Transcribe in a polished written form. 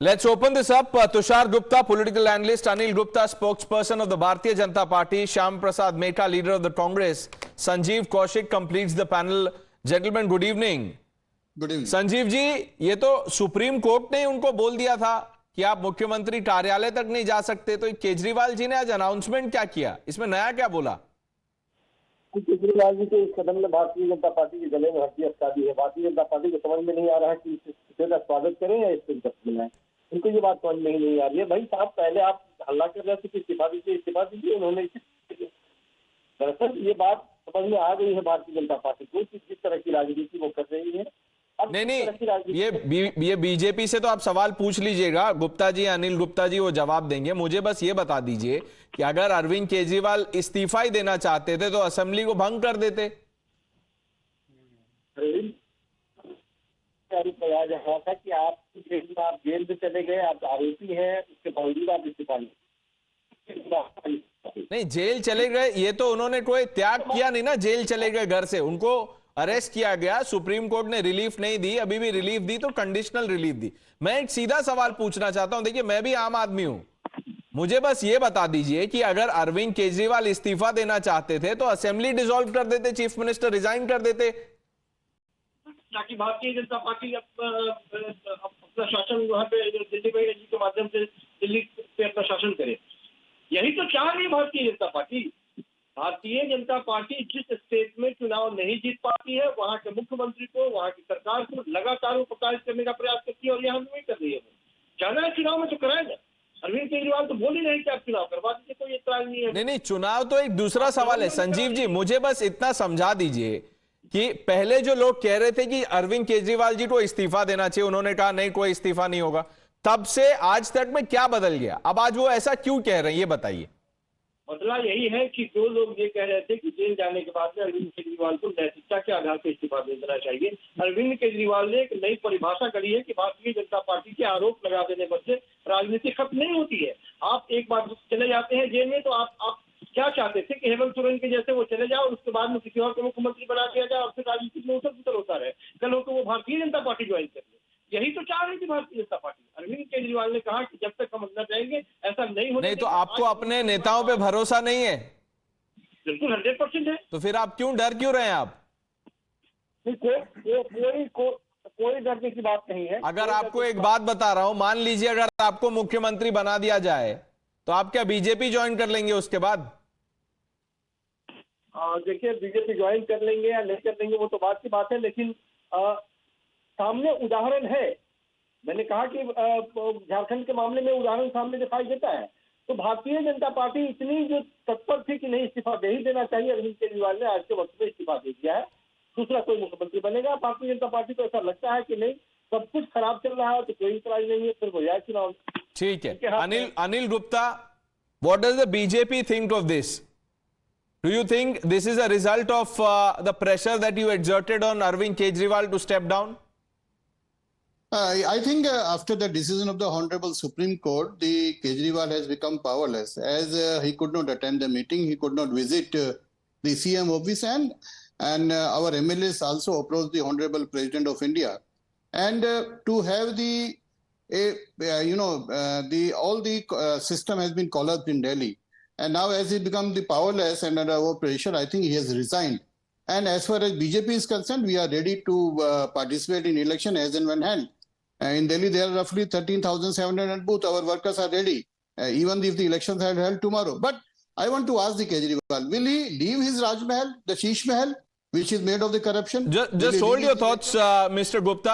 Let's open this up. Tushar Gupta, political analyst, Anil Gupta, spokesperson of the Bharatiya Janata Party, Shyam Prasad Mehta, leader of the Congress, Sanjeev Kaushik completes the panel. Gentlemen, good evening. Good evening. Sanjeev ji, ये तो supreme court ने उनको बोल दिया था कि आप मुख्यमंत्री कार्यालय तक नहीं जा सकते, तो केजरीवाल जी ने आज अनाउंसमेंट क्या किया, इसमें नया क्या बोला? केजरीवाल जी के इस कदम में भारतीय जनता पार्टी के गले में हड्डी अटका दी है। भारतीय जनता पार्टी को समझ में नहीं आ रहा है कि इसका स्वागत करें या इसको जब्त मिलाएं। उनको ये बात समझ में ही नहीं आ रही है। भाई साहब, पहले आप हल्ला कर रहे थे कि इस्तीफा दीजिए, उन्होंने दरअसल ये बात समझ में आ गई है भारतीय जनता पार्टी को कि किस तरह की राजनीति वो कर रही है। नहीं, ये बीजेपी से तो आप सवाल पूछ लीजिएगा, गुप्ता जी, अनिल गुप्ता जी वो जवाब देंगे। मुझे बस ये बता दीजिए कि अगर अरविंद केजरीवाल इस्तीफा ही देना चाहते थे तो असेंबली को भंग कर देते। रहा था कि आप जेल में चले गए, आप आरोपी हैं, उसके बावजूद आप इस्तीफा नहीं, जेल चले गए ये तो उन्होंने कोई त्याग किया नहीं ना, जेल चले गए घर से, उनको अरेस्ट किया गया, सुप्रीम कोर्ट ने रिलीफ नहीं दी, अभी भी रिलीफ दी तो कंडीशनल रिलीफ दी। मैं एक सीधा सवाल पूछना चाहता हूं, देखिए मैं भी आम आदमी हूं, मुझे बस ये बता दीजिए कि अगर अरविंद केजरीवाल इस्तीफा देना चाहते थे तो असेंबली डिसॉल्व कर देते, चीफ मिनिस्टर रिजाइन कर देते, ताकि भारतीय जनता पार्टी अपना शासन वहां पे दिल्ली के माध्यम से दिल्ली पे अपना शासन करे। यही तो चाह रही है भारतीय जनता पार्टी। भारतीय जनता पार्टी जिस स्टेट में चुनाव नहीं जीत पाती है, वहां के मुख्यमंत्री को, वहां की सरकार को लगातार वो प्रताड़ित करने का प्रयास करती है, और यहाँ नहीं कर रही है। जाना है चुनाव में तो कराएगा। अरविंद केजरीवाल तो बोल ही नहीं कि आप चुनाव करवा दीजिए, कोई इतराज नहीं है। नहीं, चुनाव तो एक दूसरा सवाल है। संजीव जी, मुझे बस इतना समझा दीजिए कि पहले जो लोग कह रहे थे कि अरविंद केजरीवाल जी को इस्तीफा देना चाहिए, उन्होंने कहा नहीं, कोई इस्तीफा नहीं होगा, तब से आज तक में क्या बदल गया? अब आज वो ऐसा क्यों कह रहे हैं, ये बताइए। बदला यही है कि जो लोग ये कह रहे थे कि जेल जाने के बाद में अरविंद केजरीवाल को नैतिकता के आधार पर इस्तीफा दे देना चाहिए, अरविंद केजरीवाल ने एक नई परिभाषा करी है कि भारतीय जनता पार्टी के आरोप लगा देने पर से राजनीति खत्म नहीं होती है। आप एक बार चले जाते हैं जेल में तो आप क्या चाहते थे कि हेमंत सोरेन के जैसे वो चले जाओ, उसके बाद में किसी और को मुख्यमंत्री बना दिया जाए और फिर राजनीति में उथल पुथल होता रहे, कल हो तो वो भारतीय जनता पार्टी ज्वाइन कर ले। यही तो चाह रही थी भारतीय जनता पार्टी। अरविंद केजरीवाल ने कहा कि जब तक हम अंदर रहेंगे ऐसा नहीं होगा। नहीं तो आपको अपने नेताओं पे भरोसा नहीं है? बिल्कुल 100% है। तो फिर आप क्यों डर क्यों रहे हैं? आप कोई डरने की बात नहीं है। अगर आपको एक बात बता रहा हूं, मान लीजिए अगर आपको मुख्यमंत्री बना दिया जाए तो आप क्या बीजेपी ज्वाइन कर लेंगे उसके बाद? देखिए, बीजेपी ज्वाइन कर लेंगे या नहीं कर लेंगे वो तो बात की बात है, लेकिन सामने उदाहरण है। मैंने कहा कि झारखंड के मामले में उदाहरण सामने दिखाई देता है। तो भारतीय जनता पार्टी इतनी जो तत्पर थी कि नहीं, इस्तीफा दे ही देना चाहिए, अरविंद केजरीवाल ने आज के वक्त में इस्तीफा दे दिया है। दूसरा कोई मुख्यमंत्री बनेगा। भारतीय जनता पार्टी को ऐसा लगता है कि नहीं, सब कुछ खराब चल रहा है तो कोई इतराज नहीं है, फिर हो जाए चुनाव। ठीक है। Anil Gupta, what does the BJP think of this? Do you think this is a result of the pressure that you exerted on Arvind Kejriwal to step down? I think after the decision of the Honorable Supreme Court, the Kejriwal has become powerless, as he could not attend the meeting, he could not visit the CM office, and our MLAs also approached the Honorable President of India, and to have all the system has been collapsed in Delhi, and now as he become the powerless and under our pressure, I think he has resigned. And as far as BJP is concerned, we are ready to participate in election as and when held. In Delhi, there are roughly 13,700 booths. Our workers are ready, even if the elections are held tomorrow. But I want to ask the Kejriwal, will he leave his Raj Mahal, the Sheesh Mahal, which is made of the corruption? Just hold your thoughts, Mr. Gupta.